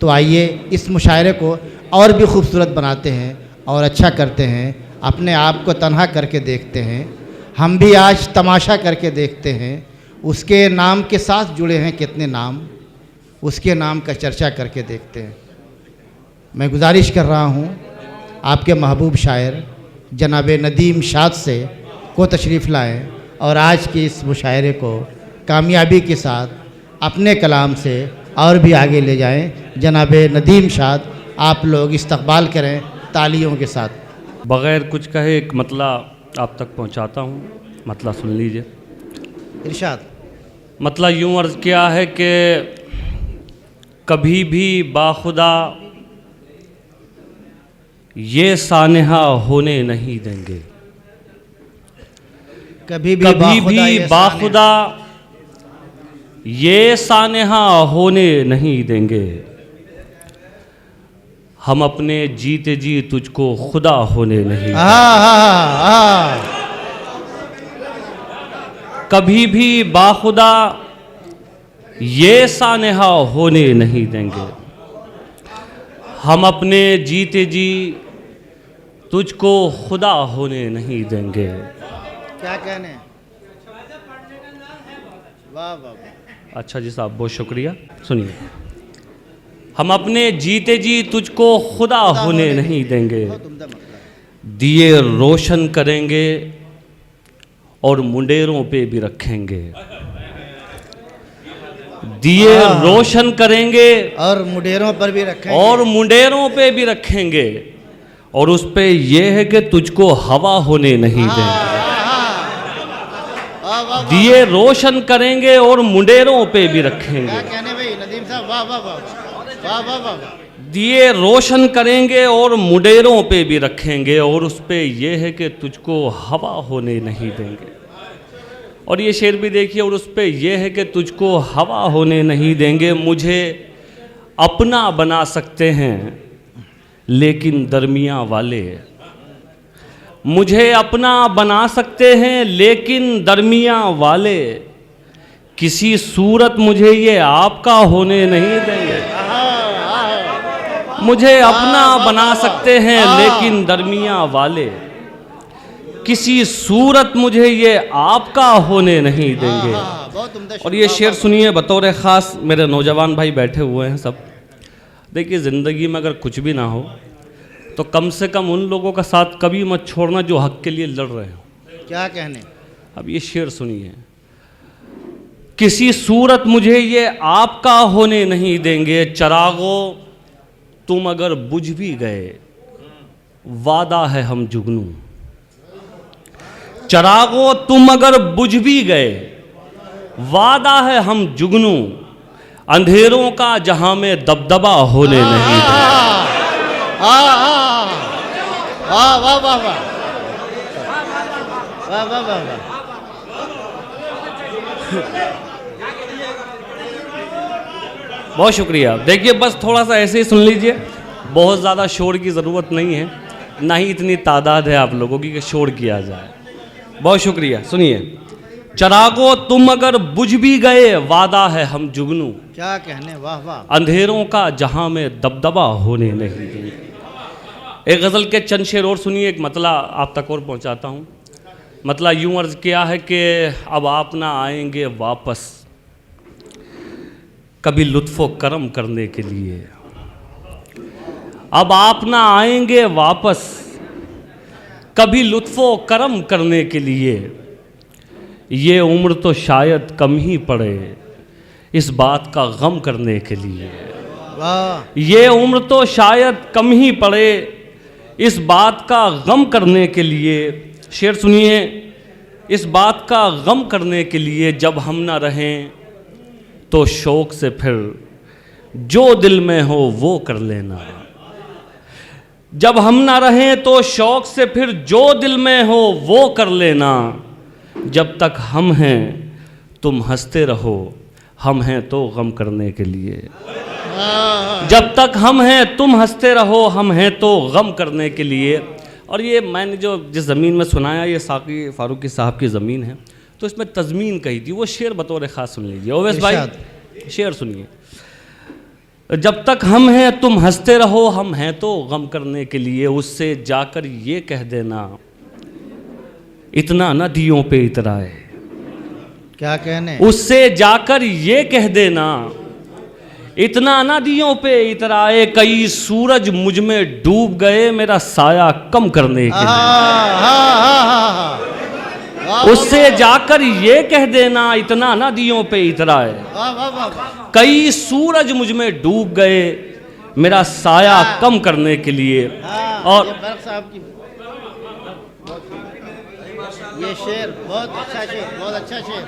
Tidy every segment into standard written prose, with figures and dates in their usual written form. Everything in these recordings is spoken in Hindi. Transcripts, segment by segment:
तो आइए इस मुशायरे को और भी खूबसूरत बनाते हैं और अच्छा करते हैं, अपने आप को तन्हा करके देखते हैं। हम भी आज तमाशा करके देखते हैं, उसके नाम के साथ जुड़े हैं कितने नाम, उसके नाम का चर्चा करके देखते हैं। मैं गुजारिश कर रहा हूँ आपके महबूब शायर जनाब नदीम शाद से को तशरीफ़ लाएँ और आज की इस मुशायरे को कामयाबी के साथ अपने कलाम से और भी आगे ले जाएं। जनाब नदीम शाद आप लोग इस्तकबाल करें तालियों के साथ। बग़ैर कुछ कहे एक मतला आप तक पहुंचाता हूं, मतला सुन लीजिए। इरशाद। मतला यूँ अर्ज़ किया है कि कभी भी बाखुदा ये सानहा होने नहीं देंगे, कभी भी बाखुदा ये सानहा होने नहीं देंगे, हम अपने जीते जी तुझको खुदा होने नहीं देंगे। कभी भी बाखुदा ये सानहा होने नहीं देंगे, हम अपने जीते जी तुझको खुदा होने नहीं देंगे। क्या कहने, वाह वाह। अच्छा जी साहब, बहुत शुक्रिया। सुनिए, हम अपने जीते जी तुझको खुदा होने नहीं देंगे, दिए रोशन करेंगे और मुंडेरों पे भी रखेंगे, दिए रोशन करेंगे और मुंडेरों पर भी रखेंगे, और मुंडेरों पे भी रखेंगे, और उस पे ये है कि तुझको हवा होने नहीं देंगे। दिए रोशन करेंगे और मुंडेरों पे भी रखेंगे। क्या कहने भाई नदीम साहब, वाह वाह वाह वाह वाह वाह। दिए रोशन करेंगे और मुंडेरों पे भी रखेंगे, और उस पे ये है कि तुझको हवा होने नहीं देंगे। और ये शेर भी देखिए, और उस पे ये है कि तुझको हवा होने नहीं देंगे। मुझे अपना बना सकते हैं लेकिन दरमिया वाले, मुझे अपना बना सकते हैं लेकिन दरमिया वाले, किसी सूरत मुझे ये आपका होने नहीं देंगे। मुझे अपना बना सकते हैं लेकिन दरमिया वाले, किसी सूरत मुझे ये आपका होने नहीं देंगे। और ये शेर सुनिए बतौर ख़ास मेरे नौजवान भाई बैठे हुए हैं सब। देखिए, ज़िंदगी में अगर कुछ भी ना हो तो कम से कम उन लोगों का साथ कभी मत छोड़ना जो हक के लिए लड़ रहे हो। क्या कहने। अब ये शेर सुनिए, किसी सूरत मुझे ये आपका होने नहीं देंगे, चरागो तुम अगर बुझ भी गए वादा है हम जुगनू, चरागो तुम अगर बुझ भी गए वादा है हम जुगनू, अंधेरों का जहां में दबदबा होने नहीं देंगे। वाह वाह वाह वाह वाह वाह वाह। बहुत शुक्रिया। देखिए, बस थोड़ा सा ऐसे ही सुन लीजिए, बहुत ज़्यादा शोर की ज़रूरत नहीं है, ना ही इतनी तादाद है आप लोगों की कि शोर किया जाए। बहुत शुक्रिया। सुनिए, चरागो तुम अगर बुझ भी गए वादा है हम जुगनू, क्या कहने, वाह वाह। अंधेरों का जहां में दबदबा होने नहीं देंगे। एक गज़ल के चंद शेर और सुनिए, एक मतला आप तक और पहुंचाता हूं। मतला यूं अर्ज़ किया है कि अब आप ना आएंगे वापस कभी लुत्फ़ो करम करने के लिए, अब आप ना आएंगे वापस कभी लुत्फ़ो करम करने के लिए, ये उम्र तो शायद कम ही पड़े इस बात का गम करने के लिए, ये उम्र तो शायद कम ही पड़े इस बात का गम करने के लिए। शेर सुनिए, इस बात का गम करने के लिए जब हम ना रहें तो शौक़ से फिर जो दिल में हो वो कर लेना, जब हम ना रहें तो शौक़ से फिर जो दिल में हो वो कर लेना, जब तक हम हैं तुम हंसते रहो हम हैं तो गम करने के लिए, जब तक हम हैं तुम हंसते रहो हम हैं तो गम करने के लिए। और ये मैंने जो जिस ज़मीन में सुनाया ये साकी फारूकी साहब की ज़मीन है, तो इसमें तज़मीन कही थी, वो शेर बतौर ख़ास सुन लीजिए। ओवैस भाई शेर सुनिए। जब तक हम हैं तुम हंसते रहो, हम हैं तो गम करने के लिए। उससे जाकर ये कह देना इतना नदियों पे इतराए। क्या कहने? उससे जाकर ये कह देना इतना नदियों पे इतराए। कई सूरज मुझ में डूब गए मेरा साया कम करने के लिए। उससे जाकर ये कह देना इतना नदियों पे इतराए। कई सूरज मुझ में डूब गए मेरा साया कम करने के लिए। और ये शेर बहुत अच्छा शेर, बहुत अच्छा शेर।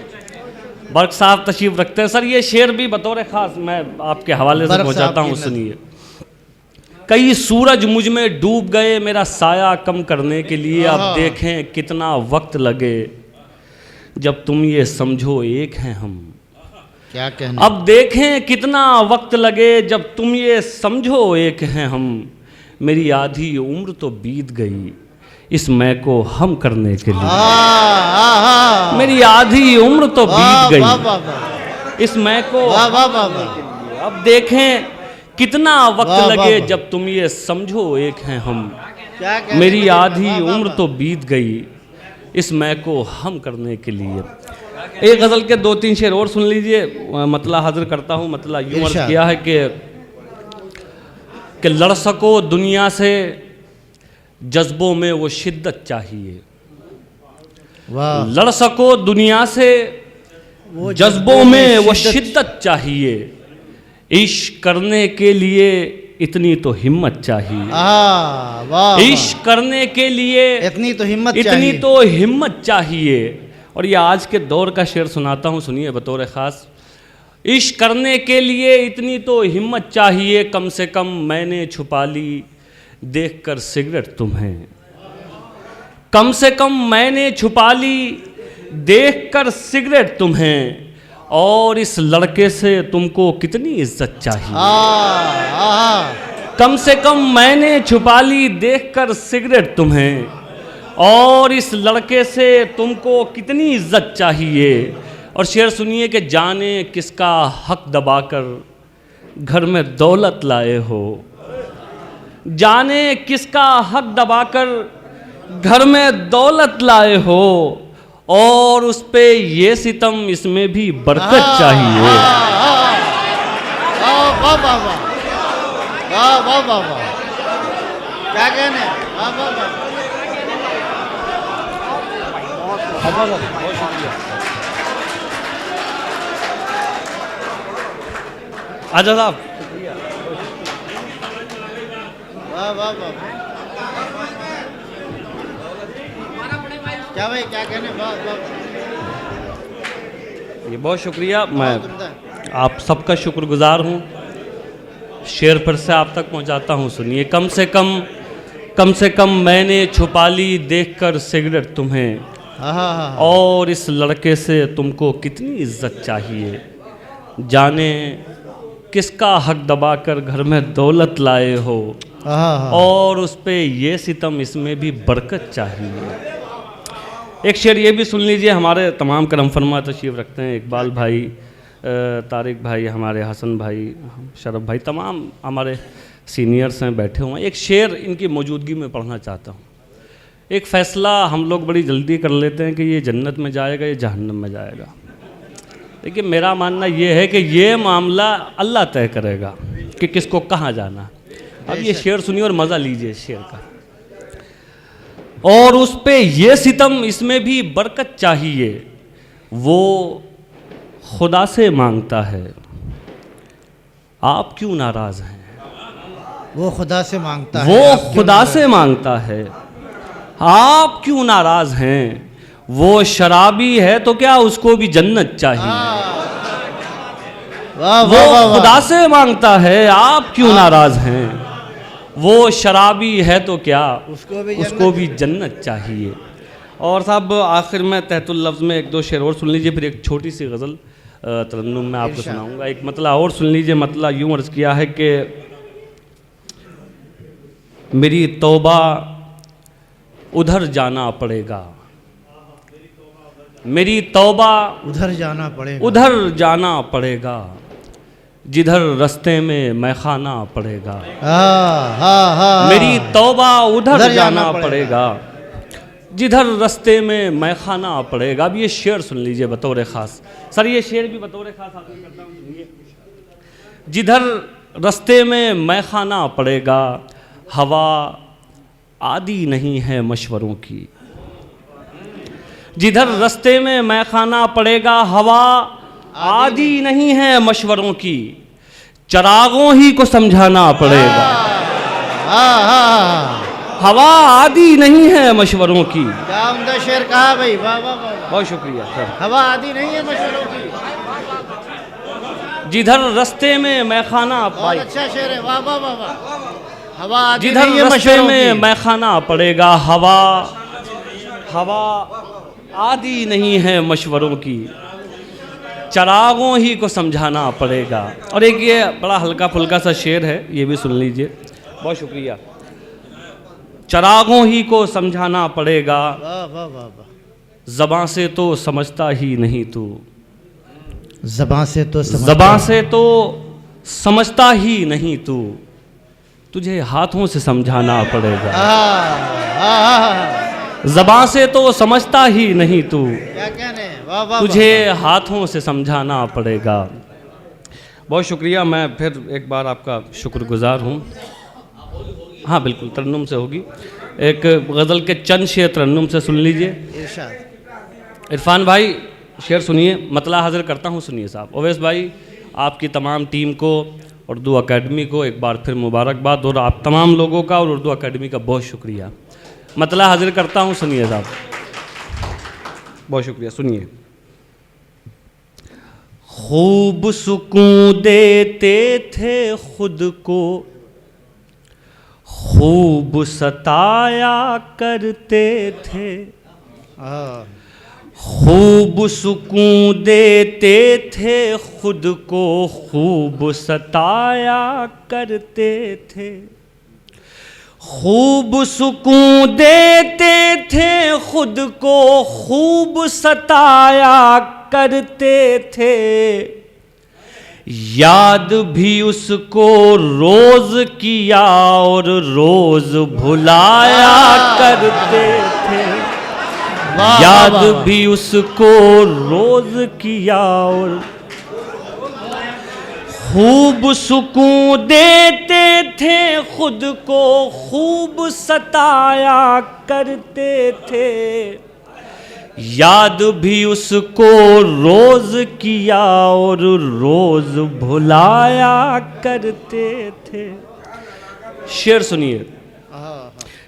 बर्क साहब तशरीफ रखते हैं। सर ये शेर भी बतौर खास मैं आपके हवाले से पहुंचाता हूँ, सुनिए। कई सूरज मुझ में डूब गए मेरा साया कम करने के लिए। अब देखें कितना वक्त लगे जब तुम ये समझो एक हैं हम। क्या कहना? अब देखें कितना वक्त लगे जब तुम ये समझो एक हैं हम। मेरी आधी उम्र तो बीत गई इस मैं को हम करने के लिए। मेरी आधी उम्र तो बीत गई इस मैं को हम करने के लिए। अब देखें कितना वक्त लगे जब तुम ये समझो एक हैं हम। मेरी आधी उम्र तो बीत गई इस मैं को हम करने के लिए। एक गज़ल के 2-3 शेर और सुन लीजिए। मतला हाजिर करता हूँ। मतला यूँ अर्ज़ किया है कि लड़ सको दुनिया से जज्बों में वो शिद्दत चाहिए। लड़ सको दुनिया से जज्बों में वो शिद्दत चाहिए। इश्क करने के लिए इतनी तो हिम्मत चाहिए। इश्क करने के लिए इतनी तो हिम्मत चाहिए। और ये आज के दौर का शेर सुनाता हूँ, सुनिए बतौर ख़ास। इश्क करने के लिए इतनी तो हिम्मत चाहिए। कम से कम मैंने छुपा ली देखकर सिगरेट तुम्हें। कम से कम मैंने छुपा ली देखकर सिगरेट तुम्हें। और इस लड़के से तुमको कितनी इज्जत चाहिए। कम से कम मैंने छुपा ली देखकर सिगरेट तुम्हें। और इस लड़के से तुमको कितनी इज्जत चाहिए। और शेर सुनिए कि जाने किसका हक दबाकर घर में दौलत लाए हो। जाने किसका हक दबाकर घर में दौलत लाए हो। और उस पे ये सितम इसमें भी बरकत चाहिए। क्या कहने? आजा साहब। क्या भाई क्या कहने? ये बहुत शुक्रिया। मैं आप सबका शुक्रगुजार हूँ। शेर फिर से आप तक पहुँचाता हूँ, सुनिए। कम से कम मैंने छुपा ली देखकर सिगरेट तुम्हें। और इस लड़के से तुमको कितनी इज्जत चाहिए। जाने किसका हक दबाकर घर में दौलत लाए हो। और उस पे ये सितम इसमें भी बरकत चाहिए। एक शेर ये भी सुन लीजिए। हमारे तमाम करम फरमा तशरीफ़ रखते हैं। इकबाल भाई, तारिक भाई, हमारे हसन भाई, शरफ भाई, तमाम हमारे सीनियर्स हैं बैठे हुए हैं। एक शेर इनकी मौजूदगी में पढ़ना चाहता हूँ। एक फ़ैसला हम लोग बड़ी जल्दी कर लेते हैं कि ये जन्नत में जाएगा या जहन्नम में जाएगा। लेकिन मेरा मानना ये है कि ये मामला अल्लाह तय करेगा कि किसको कहाँ जाना। अब ये शेर सुनिए और मज़ा लीजिए शेर का। और उस पे ये सितम इसमें भी बरकत चाहिए। वो खुदा से मांगता है आप क्यों नाराज़ हैं। वो खुदा से मांगता है। वो खुदा से मांगता है आप क्यों नाराज़ हैं। वो शराबी है तो क्या उसको भी जन्नत चाहिए। वो खुदा से मांगता है आप क्यों नाराज़ हैं। वो शराबी है तो क्या उसको भी जन्नत चाहिए। और साहब आखिर में तहतुल लफ्ज़ में 1-2 शेर और सुन लीजिए। फिर एक छोटी सी गज़ल तरन्नुम में आपको सुनाऊंगा। एक मतला और सुन लीजिए। मतला यूँ अर्ज़ किया है कि मेरी तौबा उधर जाना पड़ेगा। मेरी तौबा उधर जाना पड़ेगा। उधर जाना पड़ेगा। जिधर रास्ते में मैखाना पड़ेगा, मेरी मेरी तौबा उधर जाना पड़ेगा, जिधर रास्ते में मैखाना पड़ेगा। अब ये शेर सुन लीजिए बतौर ख़ास। सर ये शेर भी बतौर ख़ास हासिल करता हूँ, सुनिए। जिधर रास्ते में मैखाना पड़ेगा, हवा आदि नहीं है मशवरों की। जिधर रास्ते में मैखाना पड़ेगा, हवा आदि नहीं है मशवरों की, चरागों ही को समझाना पड़ेगा। हवा आदि नहीं है मशवरों की। क्या उम्दा शेर कहा भाई, वाह वाह वाह, बहुत शुक्रिया सर। हवा आदि नहीं है मशवरों की। जिधर रास्ते में मैखाना बहुत अच्छा शेर है, वाह वाह वाह वाह। हवा आदि जिधर नहीं है रास्ते मशवरों में की। मैखाना पड़ेगा, हवा आदि नहीं है मशवरों की, चरागों ही को समझाना पड़ेगा। और एक ये बड़ा हल्का फुल्का सा शेर है, ये भी सुन लीजिए। बहुत शुक्रिया। चरागों ही को समझाना पड़ेगा, वाह वाह वाह वाह। ज़बां से तो समझता ही नहीं तू, ज़बां से तो ज़बां से तो समझता ही नहीं तू, तुझे हाथों से समझाना पड़ेगा। ज़बां से तो समझता ही नहीं तू, क्या कहने, वाह वाह, तुझे हाथों से समझाना पड़ेगा। बहुत शुक्रिया। मैं फिर एक बार आपका शुक्रगुजार हूँ। हाँ बिल्कुल, तरन्नुम से होगी। एक गज़ल के चंद शेर तरन्नुम से सुन लीजिए। इरशाद। इरफान भाई शेर सुनिए, मतला हाजिर करता हूँ, सुनिए साहब। ओवैस भाई, आपकी तमाम टीम को, उर्दू अकेडमी को एक बार फिर मुबारकबाद, और आप तमाम लोगों का और उर्दू अकेडमी का बहुत शुक्रिया। मतला हाजिर करता हूँ, सुनिए साहब। बहुत शुक्रिया, सुनिए। खूब सुकून देते थे खुद को, खूब सताया करते थे। खूब सुकून देते थे खुद को, खूब सताया करते थे। खूब सुकून देते थे खुद को, खूब सताया करते थे। याद भी उसको रोज किया और रोज भुलाया करते थे। याद भी उसको रोज किया और खूब सुकून देते थे खुद को, खूब सताया करते थे। याद भी उसको रोज किया और रोज भुलाया करते थे। शेर सुनिए।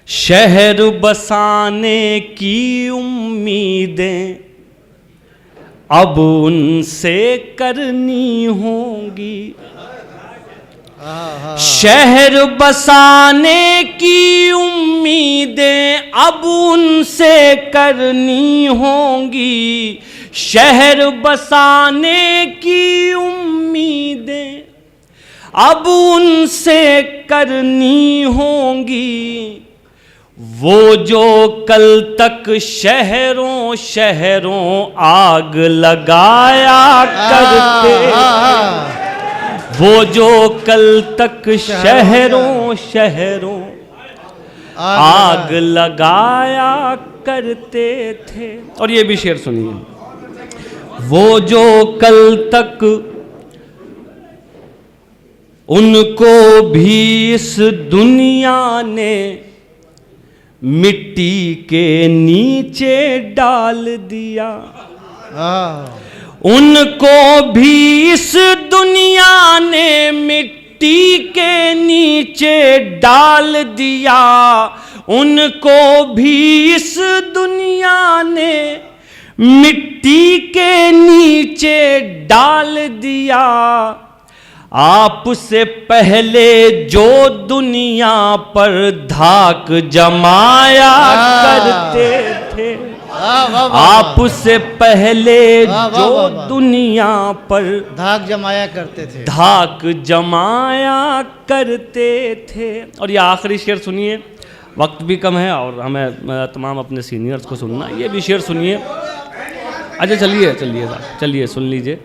शहर बसाने की उम्मीदें अब उनसे करनी होंगी। शहर बसाने की उम्मीदें अब उनसे करनी होंगी। शहर बसाने की उम्मीदें अब उनसे करनी होंगी। वो जो कल तक शहरों शहरों आग लगाया करते, वो जो कल तक शहरों शहरों आग लगाया करते थे। और ये भी शेर सुनिए। वो जो कल तक उनको भी इस दुनिया ने मिट्टी के नीचे डाल दिया। उनको भी इस दुनिया ने मिट्टी के नीचे डाल दिया। उनको भी इस दुनिया ने मिट्टी के नीचे डाल दिया। आपसे पहले जो दुनिया पर धाक जमाया करते थे, आपसे पहले जो दुनिया पर धाक जमाया करते थे, धाक जमाया करते थे। और ये आखिरी शेर सुनिए, वक्त भी कम है और हमें तमाम अपने सीनियर्स को सुनना। ये भी शेर सुनिए। अच्छा चलिए चलिए साहब, चलिए सुन लीजिए।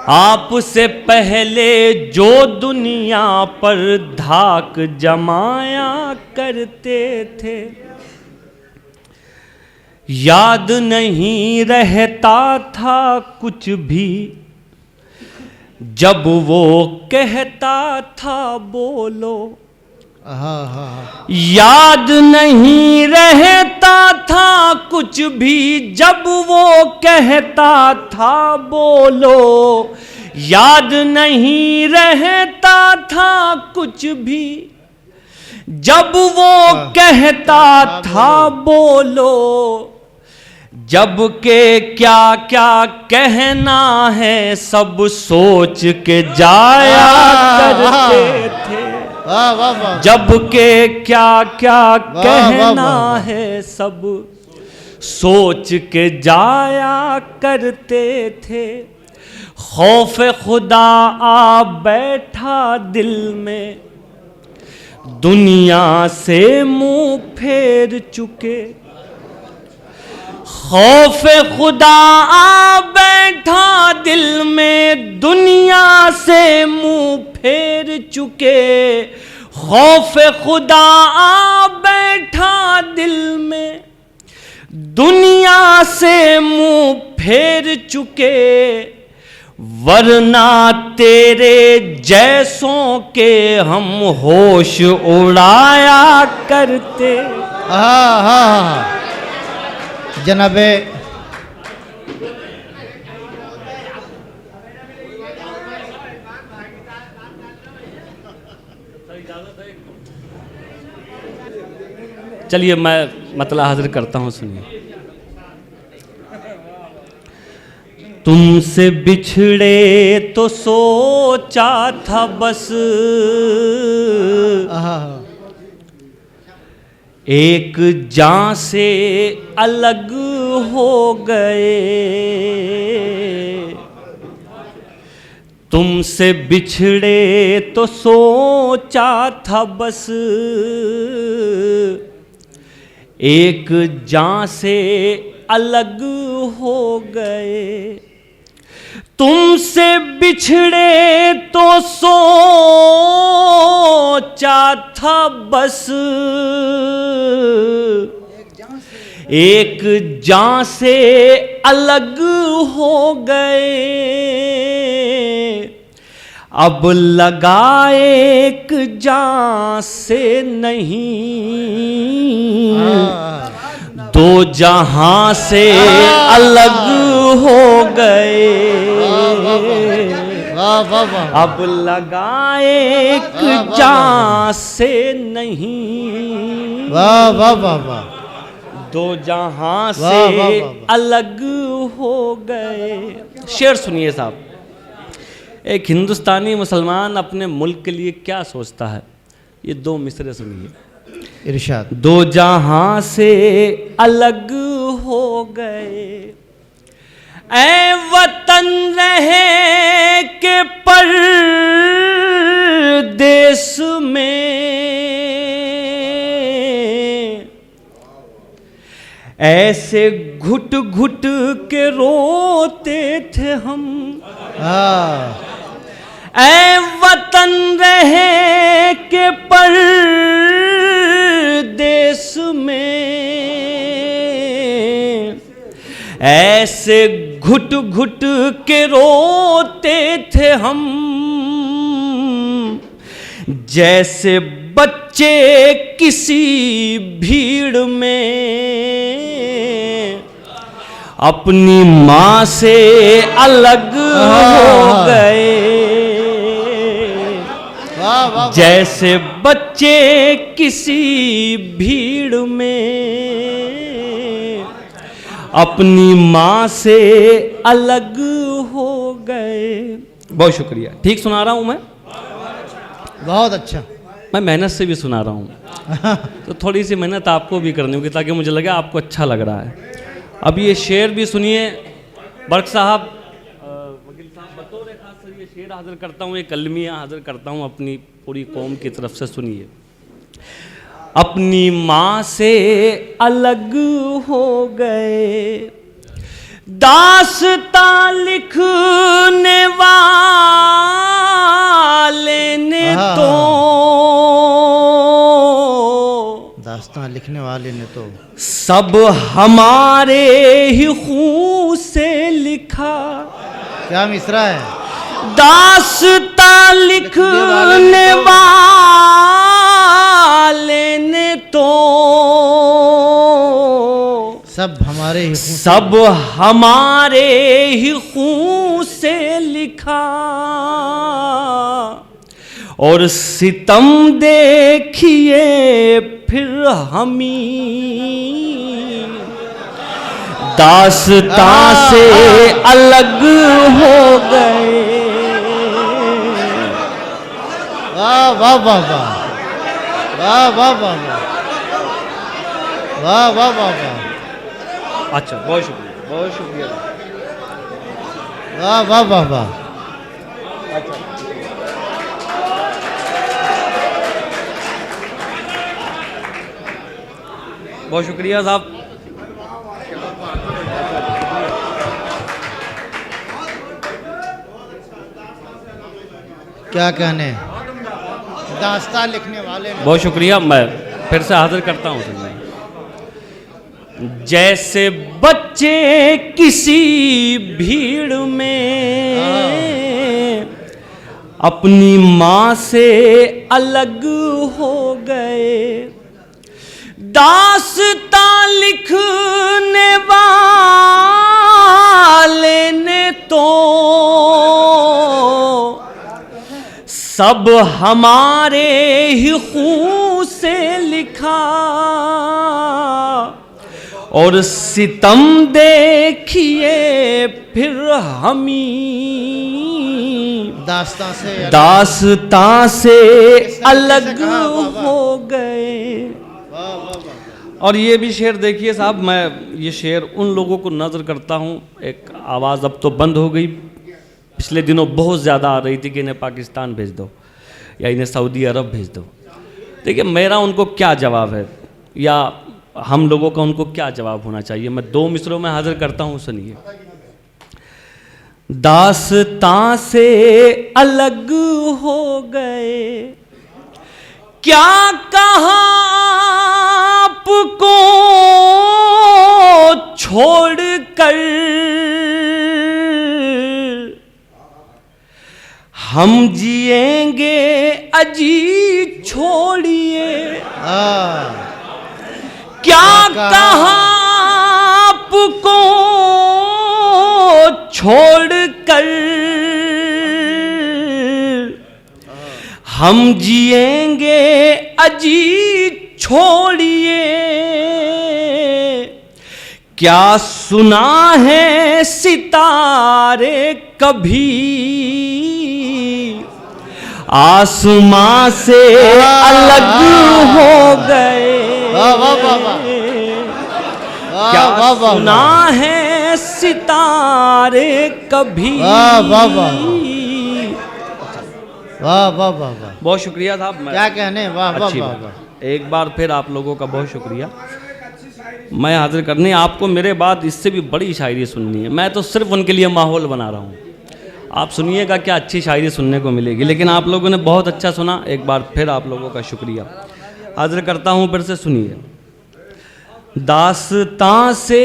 आपसे पहले जो दुनिया पर धाक जमाया करते थे, याद नहीं रहता था कुछ भी जब वो कहता था बोलो। याद नहीं रहता था कुछ भी जब वो कहता था बोलो। याद नहीं रहता था कुछ भी जब वो कहता था बोलो। जब के क्या क्या कहना है सब सोच के जाया करते थे। जब के क्या क्या कहना है सब सोच के जाया करते थे। खौफ खुदा आ बैठा दिल में, दुनिया से मुंह फेर चुके। खौफ खुदा आ बैठा दिल में, दुनिया से मुंह फेर चुके। खौफ खुदा आ बैठा दिल में, दुनिया से मुंह फेर चुके। वरना तेरे जैसों के हम होश उड़ाया करते। जनाबे चलिए मैं मतलब हाजिर करता हूँ, सुनिए। तुमसे बिछड़े तो सोचा था बस, एक जान से अलग हो गए। तुमसे बिछड़े तो सोचा था बस, एक जान से अलग हो गए। तुमसे बिछड़े तो सोचा था बस, एक जान से अलग हो गए। अब लगा एक जान से नहीं, दो जहां से अलग हो गए। अब लगा एक जान से नहीं, दो जहां से अलग हो गए। शेर सुनिए साहब। एक हिंदुस्तानी मुसलमान अपने मुल्क के लिए क्या सोचता है, ये दो मिसरे सुनिए। इरशाद। दो जहां से अलग हो गए, ऐ वतन रहे के परदेस में। ऐसे घुट घुट के रोते थे हम, ऐ वतन रहे के परदेस में। ऐसे घुट घुट के रोते थे हम, जैसे बच्चे किसी भीड़ में अपनी माँ से अलग हो गए। जैसे बच्चे किसी भीड़ में अपनी माँ से अलग हो गए। बहुत शुक्रिया। ठीक सुना रहा हूँ मैं? बहुत अच्छा। मैं मेहनत से भी सुना रहा हूँ तो थोड़ी सी मेहनत आपको भी करनी होगी ताकि मुझे लगे आपको अच्छा लग रहा है। अब ये शेर भी सुनिए। बर्क साहब, वकील साहब, बतौर खास सर ये शेर हाजिर करता हूँ, ये कलमियाँ हाजिर करता हूँ अपनी पूरी कौम की तरफ से। सुनिए। अपनी माँ से अलग हो गए, दास्तां लिखने वाले ने तो, दास्तां लिखने वाले ने तो सब हमारे ही खून से लिखा। क्या मिसरा है? दास्तां लिखने वाले ने तो सब हमारे ही सब हमारे ही खून से लिखा, और सितम देखिए फिर हमी दास्तां से अलग हो गए। वाह वाह वाह वाह वाह वाह वाह वाह वाह वाह वाह। अच्छा, बहुत शुक्रिया, बहुत शुक्रिया। वाह वाह वाह वाह। बहुत शुक्रिया साहब। क्या कहने, दास्तां लिखने वाले ने। बहुत शुक्रिया। मैं फिर से हाजिर करता हूँ सर। जैसे बच्चे किसी भीड़ में अपनी माँ से अलग हो गए, दास्तां लिखने वाले ने तो सब हमारे ही खून से लिखा, और सितम देखिए फिर हमी दास्तां से अलग हो गए। और ये भी शेर देखिए साहब, मैं ये शेर उन लोगों को नज़र करता हूँ, एक आवाज़ अब तो बंद हो गई, पिछले दिनों बहुत ज़्यादा आ रही थी कि इन्हें पाकिस्तान भेज दो या इन्हें सऊदी अरब भेज दो। देखिए मेरा उनको क्या जवाब है, या हम लोगों का उनको क्या जवाब होना चाहिए, मैं 2 मिसरों में हाजिर करता हूँ, सुनिए। दास्तां से अलग हो गए, क्या कहा आपको छोड़ कर, हम जिएंगे अजी छोड़िए। क्या कहा आपको छोड़ कर, हम जिएंगे अजी छोड़िए। क्या सुना है सितारे कभी आसमां से अलग हो गए, क्या सुना है सितारे कभी। वाह वाह वाह वाह वाह वाह। बहुत शुक्रिया साहब। क्या कहने, वाह वाह वाह। एक बार फिर आप लोगों का बहुत शुक्रिया। मैं हाजिर करने, आपको मेरे बाद इससे भी बड़ी शायरी सुननी है, मैं तो सिर्फ उनके लिए माहौल बना रहा हूँ। आप सुनिएगा क्या अच्छी शायरी सुनने को मिलेगी, लेकिन आप लोगों ने बहुत अच्छा सुना, एक बार फिर आप लोगों का शुक्रिया। हाजिर करता हूँ, फिर से सुनिए। दास्तां से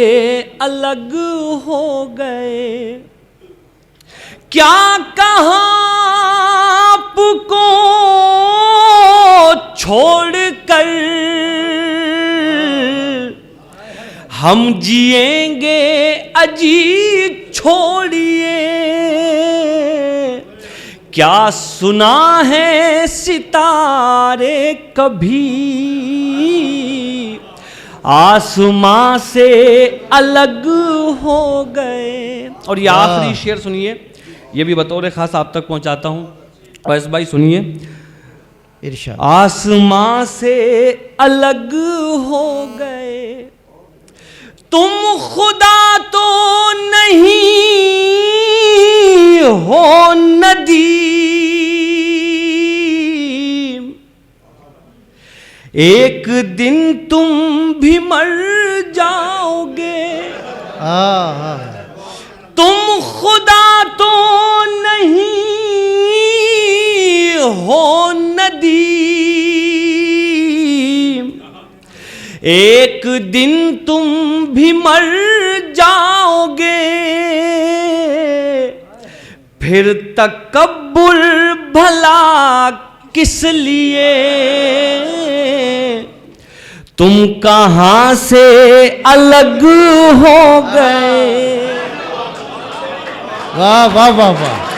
अलग हो गए, क्या कहा आपको छोड़ कर, हम जिएंगे अजी छोड़िए। क्या सुना है सितारे कभी आसमां से अलग हो गए। और ये आखिरी शेर सुनिए, ये भी बतौर खास आप तक पहुंचाता हूं। वैस भाई सुनिए, इरशाद। आसमां से अलग हो गए, तुम खुदा तो नहीं हो नदीम, एक दिन तुम भी मर जाओगे। तुम खुदा तो नहीं हो नदीम, एक दिन तुम भी मर जाओगे, फिर तकब्बुर भला किस लिए, तुम कहां से अलग हो गए। वाह वाह वाह वाह।